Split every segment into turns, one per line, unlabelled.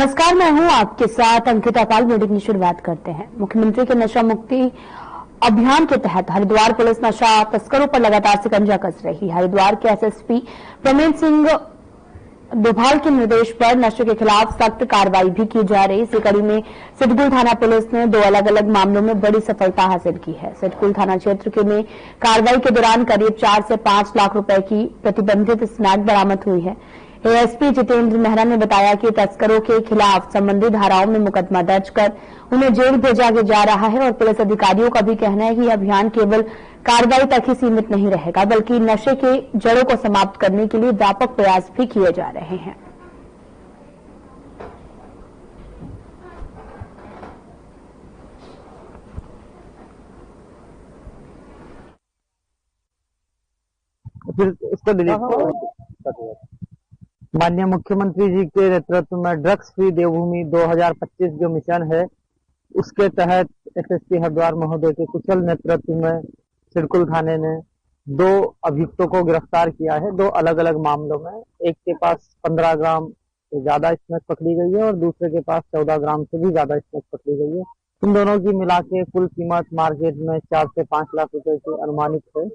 नमस्कार, मैं हूं आपके साथ अंकिता पाल। मीडिया की शुरुआत करते हैं। मुख्यमंत्री के नशा मुक्ति अभियान के तहत हरिद्वार पुलिस नशा तस्करों पर लगातार शिकंजा कस रही है। हरिद्वार के एसएसपी प्रवीण सिंह डोभाल के निर्देश पर नशे के खिलाफ सख्त कार्रवाई भी की जा रही। इसी कड़ी में सिडकुल थाना पुलिस ने 2 अलग-अलग मामलों में बड़ी सफलता हासिल की है। सिडकुल थाना क्षेत्र के में कार्रवाई के दौरान करीब 4 से 5 लाख रुपए की प्रतिबंधित स्नैक बरामद हुई है। एएसपी जितेंद्र मेहरा ने बताया कि तस्करों के खिलाफ संबंधित धाराओं में मुकदमा दर्ज कर उन्हें जेल भेजा जा रहा है और पुलिस अधिकारियों का भी कहना है कि यह अभियान केवल कार्रवाई तक ही सीमित नहीं रहेगा, बल्कि नशे के जड़ों को समाप्त करने के लिए व्यापक प्रयास भी किए जा रहे हैं।
फिर इसको माननीय मुख्यमंत्री जी के नेतृत्व में ड्रग्स फ्री देवभूमि 2025 जो मिशन है, उसके तहत एसएसपी हरिद्वार महोदय के कुशल नेतृत्व में सिडकुल थाने ने 2 अभियुक्तों को गिरफ्तार किया है। 2 अलग अलग मामलों में। एक के पास 15 ग्राम से ज्यादा स्मैक पकड़ी गई है और दूसरे के पास 14 ग्राम से भी ज्यादा स्मैक पकड़ी गई है। इन दोनों की मिला के कुल कीमत मार्केट में 4 से 5 लाख रुपए की अनुमानित है।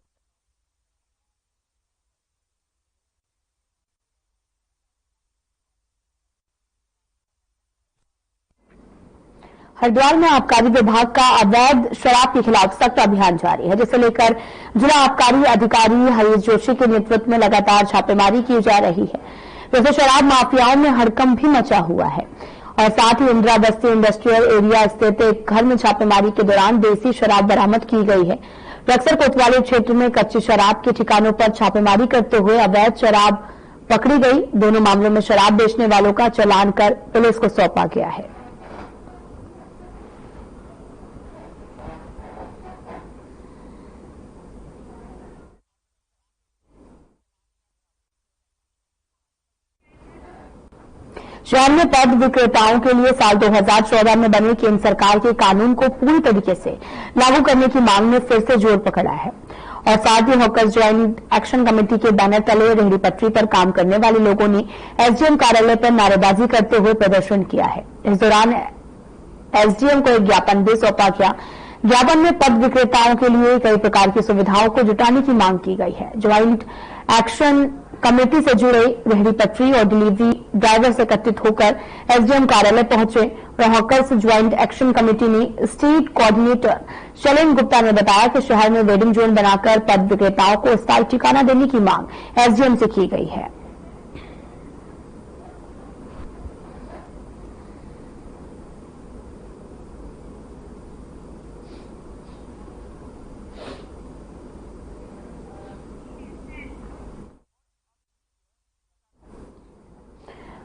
हरिद्वार में आबकारी विभाग का अवैध शराब के खिलाफ सख्त अभियान जारी है, जिसे लेकर जिला आबकारी अधिकारी हरीश जोशी के नेतृत्व में लगातार छापेमारी की जा रही है। वैसे शराब माफियाओं में हड़कंप भी मचा हुआ है और साथ ही इंदिरा बस्ती इंडस्ट्रियल एरिया स्थित एक घर में छापेमारी के दौरान देसी शराब बरामद की गई है। बक्सर कोतवाली क्षेत्र में कच्ची शराब के ठिकानों पर छापेमारी करते हुए अवैध शराब पकड़ी गई। दोनों मामलों में शराब बेचने वालों का चालान कर पुलिस को सौंपा गया है। शहर में पद विक्रेताओं के लिए साल 2014 में बने केंद्र सरकार के कानून को पूरी तरीके से लागू करने की मांग ने फिर से जोर पकड़ा है और साथ ही हॉकर्स ज्वाइंट एक्शन कमेटी के बैनर तले रेहड़ी पटरी पर काम करने वाले लोगों ने एसडीएम कार्यालय पर नारेबाजी करते हुए प्रदर्शन किया है। इस दौरान एसडीएम को एक ज्ञापन भी सौंपा गया। ज्ञापन में पद विक्रेताओं के लिए कई प्रकार की सुविधाओं को जुटाने की मांग की गई है। ज्वाइंट एक्शन कमेटी से जुड़े रेहड़ी पटरी और डिलीवरी ड्राइवर से एकत्रित होकर एसडीएम कार्यालय पहुंचे और हॉकर्स ज्वाइंट एक्शन कमेटी ने स्टेट कोऑर्डिनेटर शैलेंद्र गुप्ता ने बताया कि शहर में वेडिंग जोन बनाकर पद विक्रेताओं को स्थायी ठिकाना देने की मांग एसडीएम से की गई है।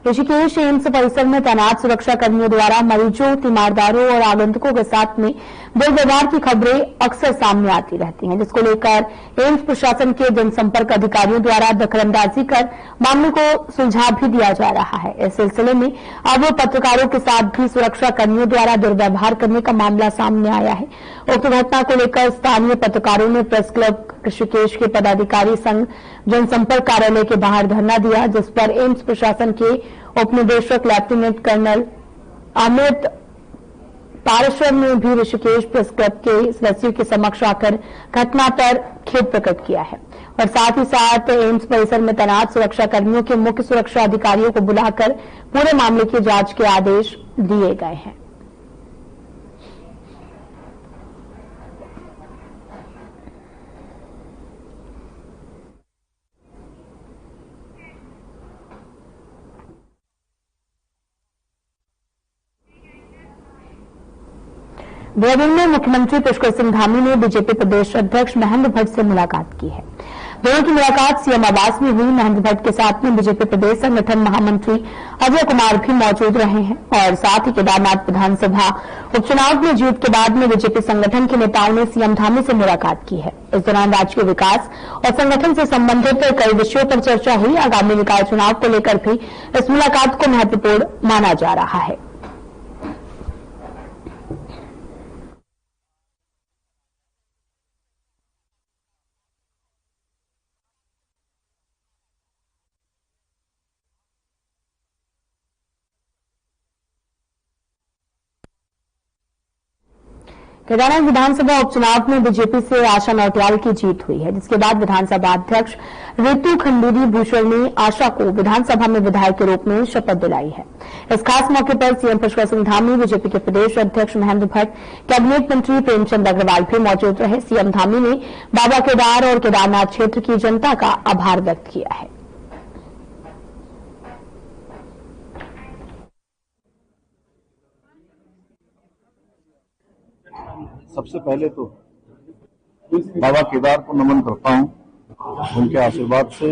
ऋषिकेश एम्स परिसर में तैनात सुरक्षा कर्मियों द्वारा मरीजों, तीमारदारों और आगंतुकों के साथ में दुर्व्यवहार की खबरें अक्सर सामने आती रहती हैं, जिसको लेकर एम्स प्रशासन के जनसंपर्क अधिकारियों द्वारा दखलंदाजी कर मामले को सुलझा भी दिया जा रहा है। इस सिलसिले में अब पत्रकारों के साथ भी सुरक्षा कर्मियों द्वारा दुर्व्यवहार करने का मामला सामने आया है। उक्त घटना को लेकर स्थानीय पत्रकारों ने प्रेस क्लब ऋषिकेश के पदाधिकारी संघ जनसंपर्क कार्यालय के बाहर धरना दिया, जिस पर एम्स प्रशासन के उपनिदेशक लेफ्टिनेंट कर्नल अमित पाराशर ने भी ऋषिकेश प्रेस क्लब के सदस्यों के समक्ष आकर घटना पर खेद प्रकट किया है और साथ ही साथ एम्स परिसर में तैनात सुरक्षा कर्मियों के मुख्य सुरक्षा अधिकारियों को बुलाकर पूरे मामले की जांच के आदेश दिए गए हैं। देहरादून में मुख्यमंत्री पुष्कर सिंह धामी ने बीजेपी प्रदेश अध्यक्ष महेंद्र भट्ट से मुलाकात की है। दोनों की मुलाकात सीएम आवास में हुई। महेंद्र भट्ट के साथ में बीजेपी प्रदेश संगठन महामंत्री अजय कुमार भी मौजूद रहे हैं और साथ ही केदारनाथ विधानसभा उपचुनाव में जीत के बाद में बीजेपी संगठन के नेताओं ने सीएम धामी से मुलाकात की है। इस दौरान राज्य के विकास और संगठन से संबंधित कई विषयों पर चर्चा हुई। आगामी निकाय चुनाव को लेकर भी इस मुलाकात को महत्वपूर्ण माना जा रहा है। केदारनाथ विधानसभा उपचुनाव में बीजेपी से आशा नौटियाल की जीत हुई है, जिसके बाद विधानसभा अध्यक्ष ऋतु खंडूरी भूषण ने आशा को विधानसभा में विधायक के रूप में शपथ दिलाई है। इस खास मौके पर सीएम पुष्कर सिंह धामी, बीजेपी के प्रदेश अध्यक्ष महेंद्र भट्ट, कैबिनेट मंत्री प्रेमचंद अग्रवाल भी मौजूद रहे। सीएम धामी ने बाबा केदार और केदारनाथ क्षेत्र की जनता का आभार व्यक्त किया है।
सबसे पहले तो बाबा केदार को नमन करता हूं। उनके आशीर्वाद से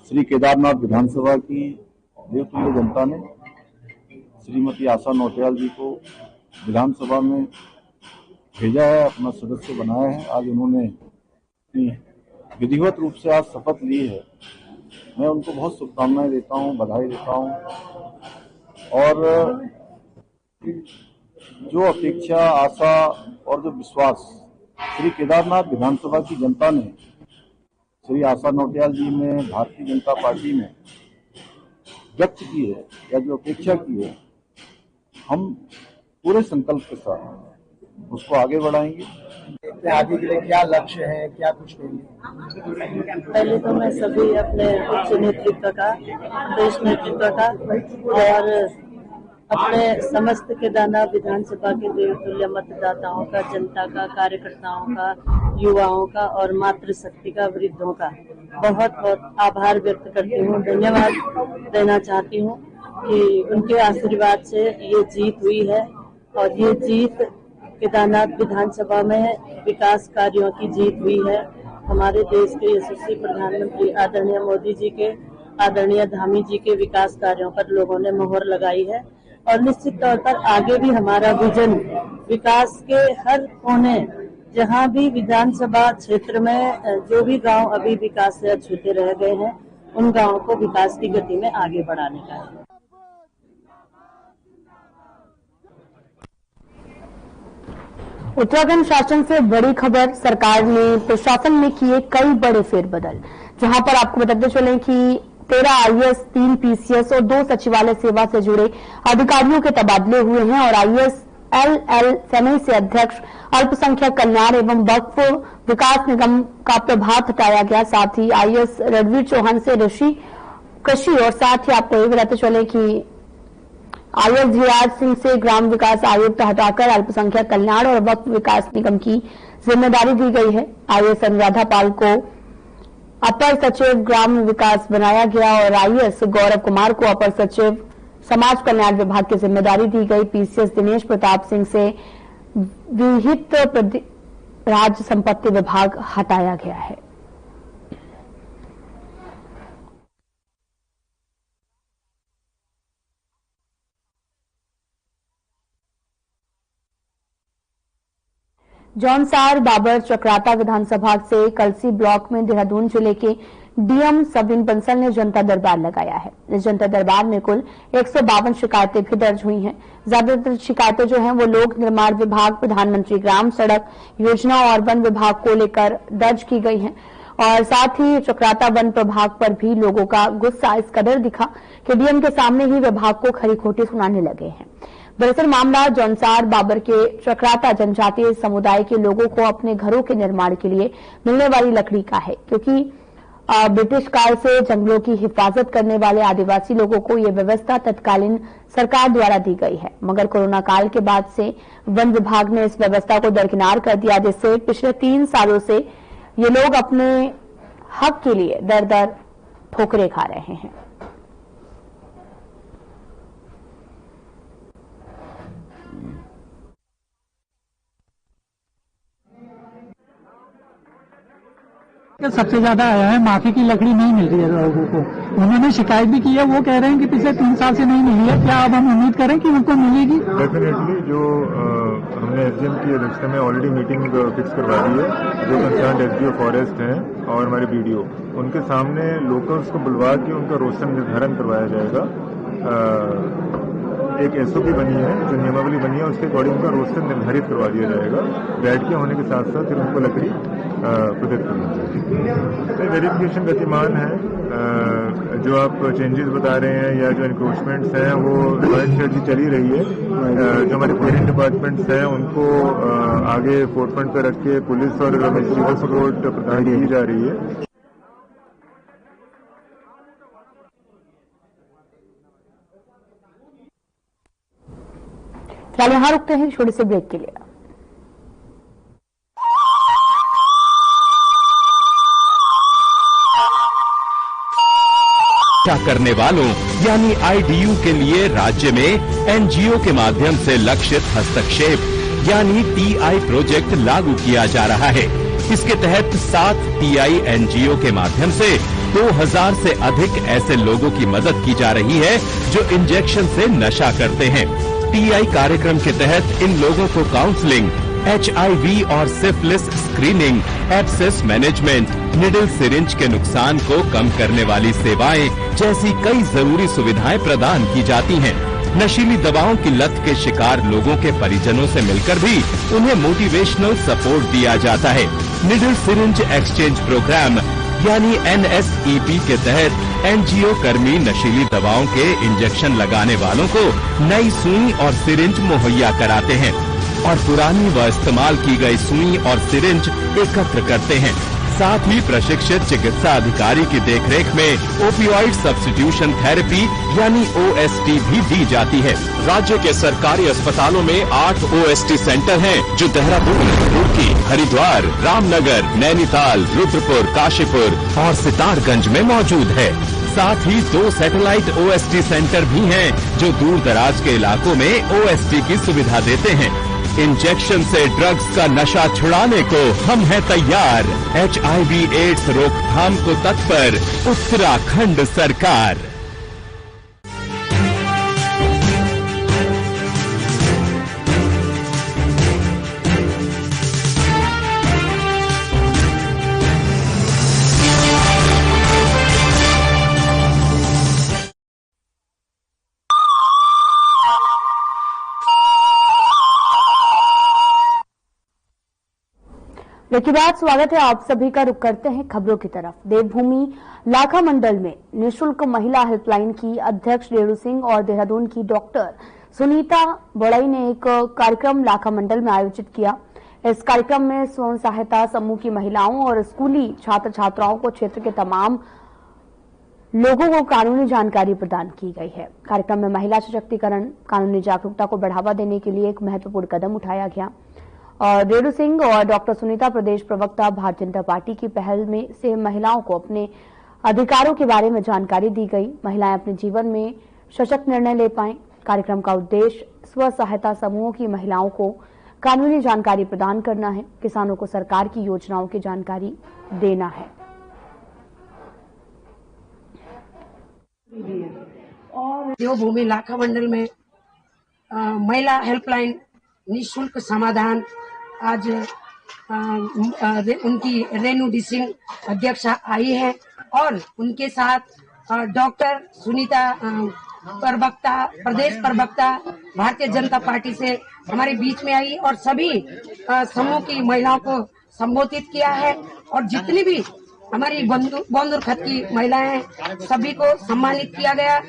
श्री केदारनाथ विधानसभा की देवतुल्य जनता ने श्रीमती आशा नौटियाल जी को विधानसभा में भेजा है, अपना सदस्य बनाया है। आज उन्होंने विधिवत रूप से आज शपथ ली है। मैं उनको बहुत शुभकामनाएं देता हूं, बधाई देता हूं। और जो अपेक्षा, आशा और जो विश्वास श्री केदारनाथ विधानसभा की जनता ने श्री आशा नौटियाल जी में, भारतीय जनता पार्टी में व्यक्त की है या जो अपेक्षा की है, हम पूरे संकल्प के साथ उसको आगे बढ़ाएंगे।
आगे के लिए क्या लक्ष्य है, क्या कुछ करेंगे?
पहले तो मैं सभी अपने उच्च नेतृत्व का, प्रदेश नेतृत्व का और अपने समस्त केदारनाथ विधानसभा के देवतुल्य मतदाताओं का, जनता का, कार्यकर्ताओं का, युवाओं का और मातृशक्ति का, वृद्धों का बहुत बहुत आभार व्यक्त करती हूँ। धन्यवाद देना चाहती हूँ कि उनके आशीर्वाद से ये जीत हुई है और ये जीत केदारनाथ विधानसभा में विकास कार्यों की जीत हुई है। हमारे देश के यशस्वी प्रधानमंत्री आदरणीय मोदी जी के, आदरणीय धामी जी के विकास कार्यों पर लोगों ने मोहर लगाई है और निश्चित तौर पर आगे भी हमारा विजन विकास के हर कोने, जहां भी विधानसभा क्षेत्र में जो भी गांव अभी विकास से अछूते रह गए हैं, उन गांवों को विकास की गति में आगे बढ़ाने का है।
उत्तराखंड शासन से बड़ी खबर, सरकार ने प्रशासन में किए कई बड़े फेरबदल, जहां पर आपको बताते चलें कि 13 आईएएस, 3 पीसीएस और 2 सचिवालय सेवा से जुड़े अधिकारियों के तबादले हुए हैं और आईएएस एल सेनई से अध्यक्ष अल्पसंख्यक कल्याण एवं वक्फ विकास निगम का प्रभार हटाया गया। साथ ही आईएएस रणवीर चौहान से कृषि और साथ ही आपको ये बताते चले कि आईएएस धीराज सिंह से ग्राम विकास आयुक्त हटाकर अल्पसंख्यक कल्याण और वक्फ विकास निगम की जिम्मेदारी दी गई है। आईएएस अनुराधा पाल को अपर सचिव ग्राम विकास बनाया गया और आईएएस गौरव कुमार को अपर सचिव समाज कल्याण विभाग की जिम्मेदारी दी गई। पीसीएस दिनेश प्रताप सिंह से विहित राज्य संपत्ति विभाग हटाया गया है। जौनसार बाबर चक्राता विधानसभा से कलसी ब्लॉक में देहरादून जिले के डीएम सबिन बंसल ने जनता दरबार लगाया है। इस जनता दरबार में कुल 152 शिकायतें भी दर्ज हुई हैं। ज्यादातर शिकायतें जो हैं वो लोक निर्माण विभाग, प्रधानमंत्री ग्राम सड़क योजना और वन विभाग को लेकर दर्ज की गई हैं और साथ ही चक्राता वन प्रभाग पर भी लोगों का गुस्सा इस कदर दिखा कि डीएम के सामने ही विभाग को खरी खोटी सुनाने लगे हैं। दरअसल मामला जौनसार बाबर के चक्राता जनजातीय समुदाय के लोगों को अपने घरों के निर्माण के लिए मिलने वाली लकड़ी का है, क्योंकि ब्रिटिश काल से जंगलों की हिफाजत करने वाले आदिवासी लोगों को ये व्यवस्था तत्कालीन सरकार द्वारा दी गई है, मगर कोरोना काल के बाद से वन विभाग ने इस व्यवस्था को दरकिनार कर दिया, जिससे पिछले 3 सालों से ये लोग अपने हक के लिए दर दर ठोकरें खा रहे हैं।
सबसे ज्यादा आया है, माफी की लकड़ी नहीं मिल रही है लोगों को। उन्होंने शिकायत भी की है, वो कह रहे हैं कि पिछले 3 साल से नहीं मिली है। क्या अब हम उम्मीद करें कि उनको मिलेगी?
डेफिनेटली जो हमने एसडीएम की अध्यक्षता में ऑलरेडी मीटिंग फिक्स करवा दी है। जो कंसर्न एसडीओ फॉरेस्ट हैं और हमारे बीडीओ, उनके सामने लोकल्स को बुलवा के उनका रोस्टर निर्धारण करवाया जाएगा। एक एसओपी बनी है, जो नियमावली बनी है, उसके अकॉर्डिंग उनका रोस्टर निर्धारित करवा दिया जाएगा। बैठ के होने के साथ साथ फिर उनको लकड़ी प्रदत्त करनी चाहिए। वेरिफिकेशन गतिमान है। जो आप चेंजेस बता रहे हैं या जो इंक्रोचमेंट्स हैं वो स्ट्रेटजी चली रही है। जो हमारे पेरेंट डिपार्टमेंट्स हैं उनको आगे फोरफ्रंट पर रख के पुलिस और मजिस्ट्रेट सपोर्ट प्रदान की जा रही है।
फिलहाल यहां रुकते हैं छोटे से ब्रेक के लिए।
करने वालों यानी आईडीयू के लिए राज्य में एनजीओ के माध्यम से लक्षित हस्तक्षेप यानी टीआई प्रोजेक्ट लागू किया जा रहा है। इसके तहत 7 टीआई एनजीओ के माध्यम से 2000 से अधिक ऐसे लोगों की मदद की जा रही है जो इंजेक्शन से नशा करते हैं। टीआई कार्यक्रम के तहत इन लोगों को काउंसलिंग, एचआईवी और syphilis screening, abscess management, needle syringe के नुकसान को कम करने वाली सेवाएं जैसी कई जरूरी सुविधाएं प्रदान की जाती हैं। नशीली दवाओं की लत के शिकार लोगों के परिजनों से मिलकर भी उन्हें मोटिवेशनल सपोर्ट दिया जाता है। निडल सिरिंज एक्सचेंज प्रोग्राम यानी NSEP के तहत एनजीओ कर्मी नशीली दवाओं के इंजेक्शन लगाने वालों को नई सुई और सिरिंज मुहैया कराते हैं और पुरानी व इस्तेमाल की गई सुई और सिरिंज एकत्र करते हैं। साथ ही प्रशिक्षित चिकित्सा अधिकारी की देखरेख में ओपियोइड सब्स्टिट्यूशन थेरेपी यानी OST भी दी जाती है। राज्य के सरकारी अस्पतालों में 8 OST सेंटर हैं जो देहरादून, रुड़की, हरिद्वार, रामनगर, नैनीताल, रुद्रपुर, काशीपुर और सितारगंज में मौजूद है। साथ ही 2 सैटेलाइट OST सेंटर भी हैं जो दूर दराज के इलाकों में OST की सुविधा देते हैं। इंजेक्शन से ड्रग्स का नशा छुड़ाने को हम हैं तैयार। HIV एड्स रोकथाम को तत्पर उत्तराखंड सरकार।
के बाद स्वागत है आप सभी का। रुक करते हैं खबरों की तरफ। देवभूमि लाखा मंडल में निःशुल्क महिला हेल्पलाइन की अध्यक्ष रेणु सिंह और देहरादून की डॉक्टर सुनीता बड़ई ने एक कार्यक्रम लाखा मंडल में आयोजित किया। इस कार्यक्रम में स्वयं सहायता समूह की महिलाओं और स्कूली छात्र छात्राओं को क्षेत्र के तमाम लोगों को कानूनी जानकारी प्रदान की गई है। कार्यक्रम में महिला सशक्तिकरण, कानूनी जागरूकता को बढ़ावा देने के लिए एक महत्वपूर्ण कदम उठाया गया और रेणु सिंह और डॉक्टर सुनीता प्रदेश प्रवक्ता भारतीय जनता पार्टी की पहल में से महिलाओं को अपने अधिकारों के बारे में जानकारी दी गई। महिलाएं अपने जीवन में सशक्त निर्णय ले पाएं। कार्यक्रम का उद्देश्य स्व सहायता समूहों की महिलाओं को कानूनी जानकारी प्रदान करना है, किसानों को सरकार की योजनाओं की जानकारी देना है।
और देवभूमि लाखा मंडल में महिला हेल्पलाइन निःशुल्क समाधान आज उनकी रेणु डी सिंह अध्यक्ष आई है और उनके साथ डॉक्टर सुनीता प्रवक्ता, प्रदेश प्रवक्ता भारतीय जनता पार्टी से हमारे बीच में आई और सभी समूह की महिलाओं को संबोधित किया है और जितनी भी हमारी बंदूर खत की महिलाएं हैं सभी को सम्मानित किया गया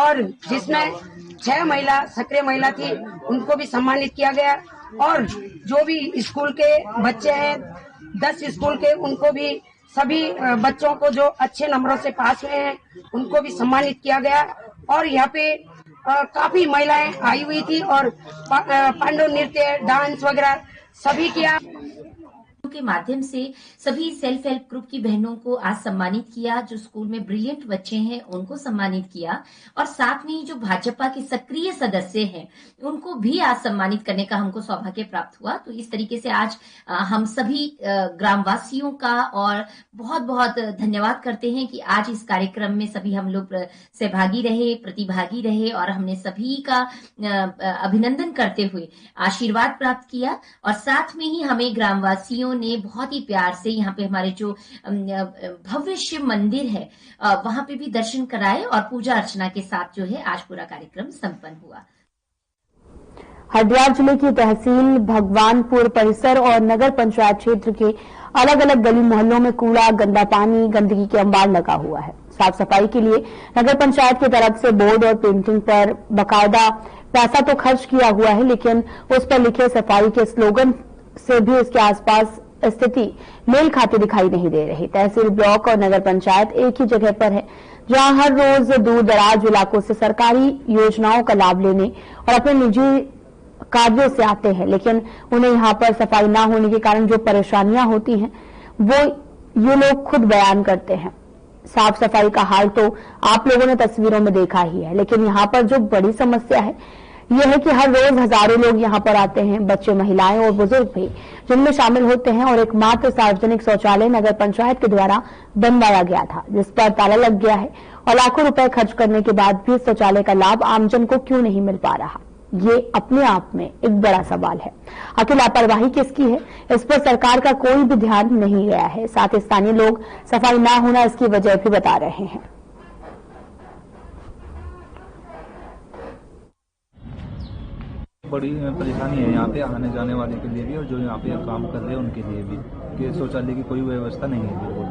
और जिसमें 6 महिला सक्रिय महिला थी उनको भी सम्मानित किया गया और जो भी स्कूल के बच्चे हैं 10 स्कूल के उनको भी सभी बच्चों को जो अच्छे नंबरों से पास हुए हैं उनको भी सम्मानित किया गया और यहाँ पे काफी महिलाएं आई हुई थी और पांडव नृत्य, डांस वगैरह सभी किया
के माध्यम से सभी सेल्फ हेल्प ग्रुप की बहनों को आज सम्मानित किया। जो स्कूल में ब्रिलियंट बच्चे हैं उनको सम्मानित किया और साथ में जो भाजपा के सक्रिय सदस्य हैं उनको भी आज सम्मानित करने का हमको सौभाग्य प्राप्त हुआ। तो इस तरीके से आज हम सभी ग्रामवासियों का और बहुत बहुत धन्यवाद करते हैं कि आज इस कार्यक्रम में सभी हम लोग सहभागी रहे, प्रतिभागी रहे और हमने सभी का अभिनंदन करते हुए आशीर्वाद प्राप्त किया और साथ में ही हमें ग्रामवासियों ने बहुत ही प्यार से यहाँ पे हमारे जो भव्य शिव मंदिर है वहां पे भी दर्शन कराए और पूजा अर्चना के साथ जो है आज पूरा कार्यक्रम संपन्न हुआ।
हरिद्वार जिले की तहसील भगवानपुर परिसर और नगर पंचायत क्षेत्र के अलग अलग गली मोहल्लों में कूड़ा, गंदा पानी, गंदगी के अंबार लगा हुआ है। साफ सफाई के लिए नगर पंचायत की तरफ से बोर्ड और पेंटिंग पर बाकायदा पैसा तो खर्च किया हुआ है, लेकिन उस पर लिखे सफाई के स्लोगन से भी उसके आसपास स्थिति मेल खाती दिखाई नहीं दे रही। तहसील, ब्लॉक और नगर पंचायत एक ही जगह पर है, जहां हर रोज दूर दराज इलाकों से सरकारी योजनाओं का लाभ लेने और अपने निजी कार्यों से आते हैं, लेकिन उन्हें यहां पर सफाई ना होने के कारण जो परेशानियां होती हैं वो ये लोग खुद बयान करते हैं। साफ सफाई का हाल तो आप लोगों ने तस्वीरों में देखा ही है, लेकिन यहां पर जो बड़ी समस्या है यह है कि हर रोज हजारों लोग यहां पर आते हैं, बच्चे, महिलाएं और बुजुर्ग भी जिनमें शामिल होते हैं, और एकमात्र सार्वजनिक शौचालय नगर पंचायत के द्वारा बनवाया गया था, जिस पर ताला लग गया है, और लाखों रुपए खर्च करने के बाद भी शौचालय का लाभ आमजन को क्यों नहीं मिल पा रहा, ये अपने आप में एक बड़ा सवाल है। आखिर लापरवाही किसकी है, इस पर सरकार का कोई भी ध्यान नहीं गया है। साथ ही स्थानीय लोग सफाई ना होना इसकी वजह भी बता रहे हैं।
बड़ी परेशानी है यहाँ पे आने जाने वाले के लिए भी, और जो यहाँ पे काम कर रहे हैं उनके लिए भी, कि शौचालय की कोई व्यवस्था नहीं है बिल्कुल।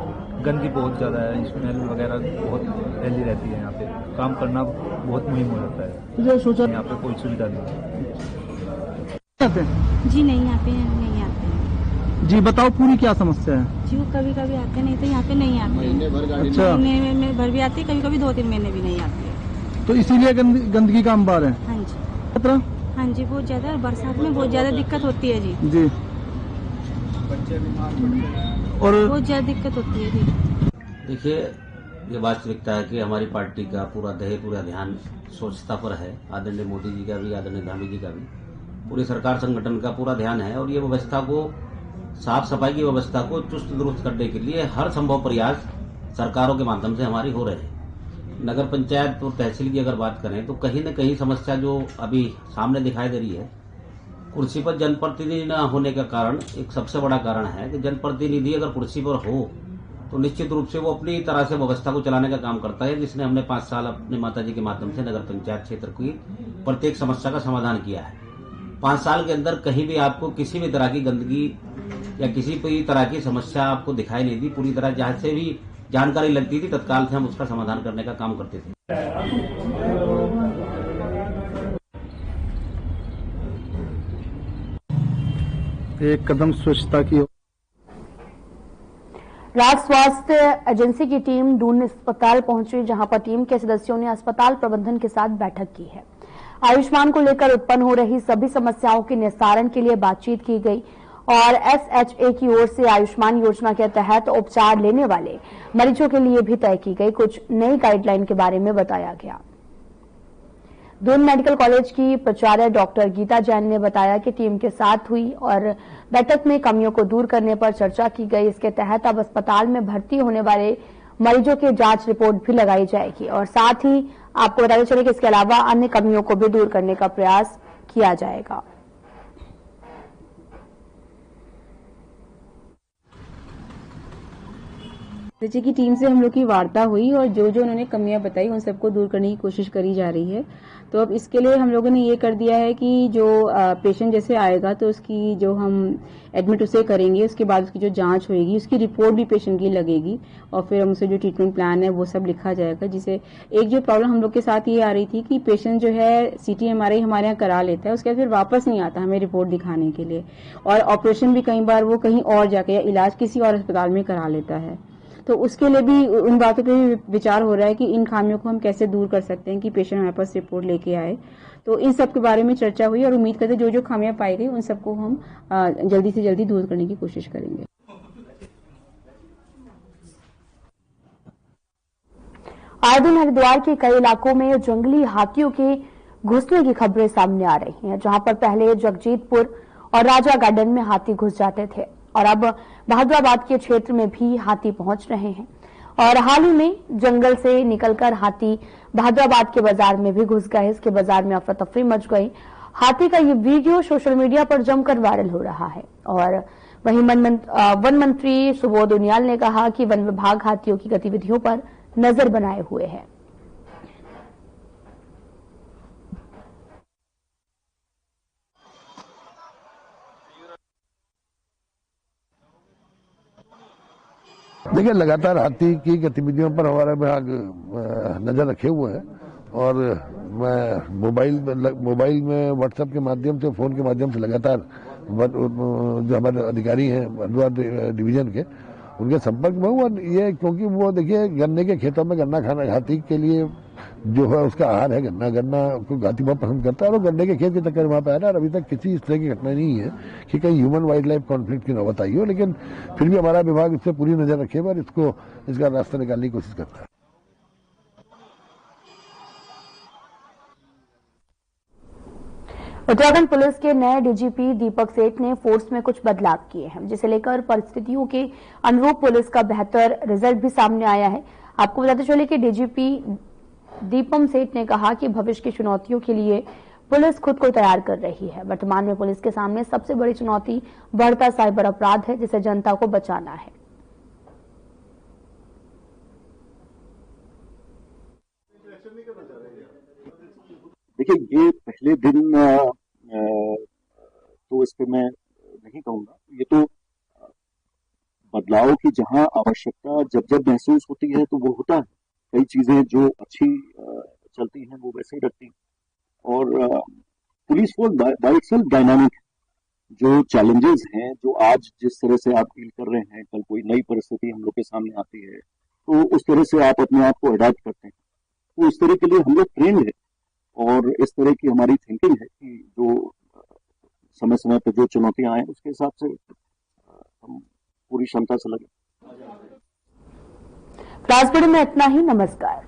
गंदगी बहुत ज़्यादा है, स्मेल वगैरह बहुत फैली रहती है यहाँ पे, काम करना बहुत मुहिम हो जाता है।
ये शौचालय
यहाँ पे कोई सुविधा नहीं
जी, नहीं यहाँ पे नहीं आते
जी। बताओ पूरी क्या समस्या है
जी? वो कभी कभी आते, नहीं तो यहाँ पे नहीं आते।
अच्छा,
महीने में भर भी आते, कभी कभी 2-3 महीने भी नहीं आते।
तो इसीलिए गंदगी का अंबार है।
हाँ जी, हाँ जी, बहुत ज्यादा। बरसात में बहुत ज्यादा दिक्कत होती है जी। और बहुत ज्यादा दिक्कत होती है जी।
देखिए, ये वास्तविकता है कि हमारी पार्टी का पूरा ध्यान स्वच्छता पर है। आदरणीय मोदी जी का भी, आदरणीय धामी जी का भी, पूरी सरकार संगठन का पूरा ध्यान है, और ये व्यवस्था को, साफ सफाई की व्यवस्था को चुस्त दुरुस्त करने के लिए हर संभव प्रयास सरकारों के माध्यम से हमारी हो रहे हैं। नगर पंचायत और तहसील की अगर बात करें तो कहीं न कहीं समस्या जो अभी सामने दिखाई दे रही है, कुर्सी पर जनप्रतिनिधि न होने का कारण एक सबसे बड़ा कारण है कि जनप्रतिनिधि अगर कुर्सी पर हो तो निश्चित रूप से वो अपनी तरह से व्यवस्था को चलाने का काम करता है, जिसने हमने 5 साल अपने माताजी के माध्यम से नगर पंचायत क्षेत्र की प्रत्येक समस्या का समाधान किया है। 5 साल के अंदर कहीं भी आपको किसी भी तरह की गंदगी या किसी भी तरह की समस्या आपको दिखाई नहीं दी। पूरी तरह जहां से भी जानकारी लगती थी तत्काल से हम उसका समाधान करने का काम करते थे।
एक कदम स्वच्छता की।
राज्य स्वास्थ्य एजेंसी की टीम दून अस्पताल पहुंची, जहां पर टीम के सदस्यों ने अस्पताल प्रबंधन के साथ बैठक की है। आयुष्मान को लेकर उत्पन्न हो रही सभी समस्याओं के निस्तारण के लिए बातचीत की गई, और एसएचए की ओर से आयुष्मान योजना के तहत उपचार लेने वाले मरीजों के लिए भी तय की गई कुछ नई गाइडलाइन के बारे में बताया गया। दून मेडिकल कॉलेज की प्राचार्य डॉक्टर गीता जैन ने बताया कि टीम के साथ हुई और बैठक में कमियों को दूर करने पर चर्चा की गई। इसके तहत अब अस्पताल में भर्ती होने वाले मरीजों की जांच रिपोर्ट भी लगाई जाएगी, और साथ ही आपको बताते चले कि इसके अलावा अन्य कमियों को भी दूर करने का प्रयास किया जाएगा।
एसएचए की टीम से हम लोग की वार्ता हुई, और जो जो उन्होंने कमियां बताई उन सबको दूर करने की कोशिश करी जा रही है। तो अब इसके लिए हम लोगों ने ये कर दिया है कि जो पेशेंट जैसे आएगा तो उसकी जो हम एडमिट उसे करेंगे, उसके बाद उसकी जो जांच होगी उसकी रिपोर्ट भी पेशेंट की लगेगी, और फिर हम उसे जो ट्रीटमेंट प्लान है वो सब लिखा जाएगा। जिसे एक जो प्रॉब्लम हम लोग के साथ ये आ रही थी कि पेशेंट जो है सीटी एमआरआई हमारे यहाँ करा लेता है, उसके बाद फिर वापस नहीं आता हमें रिपोर्ट दिखाने के लिए, और ऑपरेशन भी कई बार वो कहीं और जाके या इलाज किसी और अस्पताल में करा लेता है। तो उसके लिए भी उन बातों पे भी विचार हो रहा है कि इन खामियों को हम कैसे दूर कर सकते हैं कि पेशेंट हमारे पास रिपोर्ट लेके आए। तो इन सब के बारे में चर्चा हुई, और उम्मीद करते जो जो खामियां पाई गई उन सबको हम जल्दी से जल्दी दूर करने की कोशिश करेंगे।
आए दिन हरिद्वार के कई इलाकों में जंगली हाथियों के घुसने की खबरें सामने आ रही हैं, जहां पर पहले जगजीतपुर और राजा गार्डन में हाथी घुस जाते थे, और अब बहादुराबाद के क्षेत्र में भी हाथी पहुंच रहे हैं। और हाल ही में जंगल से निकलकर हाथी बहादुराबाद के बाजार में भी घुस गए। इसके बाजार में अफरा तफरी मच गई। हाथी का ये वीडियो सोशल मीडिया पर जमकर वायरल हो रहा है। और वहीं वन मंत्री सुबोध उनियाल ने कहा कि वन विभाग हाथियों की गतिविधियों पर नजर बनाए हुए है।
देखिए, लगातार हाथी की गतिविधियों पर हमारा विभाग नजर रखे हुए है और मैं मोबाइल में व्हाट्सएप के माध्यम से, फोन के माध्यम से लगातार जो हमारे अधिकारी हैं हरिद्वार डिवीजन के, उनके संपर्क में हूँ। और ये क्योंकि वो देखिए गन्ने के खेतों में गन्ना खाना हाथी के लिए जो है उसका आहार है गन्ना को हाथी बहुत पसंद करता है और गन्ने के खेत के चक्कर वहाँ पे आ रहा है। और अभी तक किसी इस तरह की घटना नहीं है कि कहीं ह्यूमन वाइल्ड लाइफ कॉन्फ्लिक्ट की नौबत आई हो, लेकिन फिर भी हमारा विभाग इस पर पूरी नजर रखे और इसका रास्ता निकालने की कोशिश करता है।
उत्तराखंड पुलिस के नए डीजीपी दीपक सेठ ने फोर्स में कुछ बदलाव किए हैं, जिसे लेकर परिस्थितियों के अनुरूप पुलिस का बेहतर रिजल्ट भी सामने आया है। आपको बताते चले कि डीजीपी दीपक सेठ ने कहा कि भविष्य की चुनौतियों के लिए पुलिस खुद को तैयार कर रही है। वर्तमान में पुलिस के सामने सबसे बड़ी चुनौती बढ़ता साइबर अपराध है, जिसे जनता को बचाना है।
देखिए, ये पहले दिन तो इस पे मैं नहीं कहूंगा, ये तो बदलाव की जहां आवश्यकता जब महसूस होती है तो वो होता है। कई चीजें जो अच्छी चलती हैं वो वैसे ही रखती हैं और police force by itself dynamic है। जो चैलेंजेस हैं, जो आज जिस तरह से आप डील कर रहे हैं, कल कोई नई परिस्थिति हम लोग के सामने आती है तो उस तरह से आप अपने आप को अडैप्ट करते हैं। तो इस तरह के लिए हम लोग ट्रेंड है और इस तरह की हमारी थिंकिंग है कि जो समय समय पर जो चुनौतियां आए उसके हिसाब से हम पूरी क्षमता से लगे।
राजगढ़ में इतना ही। नमस्कार।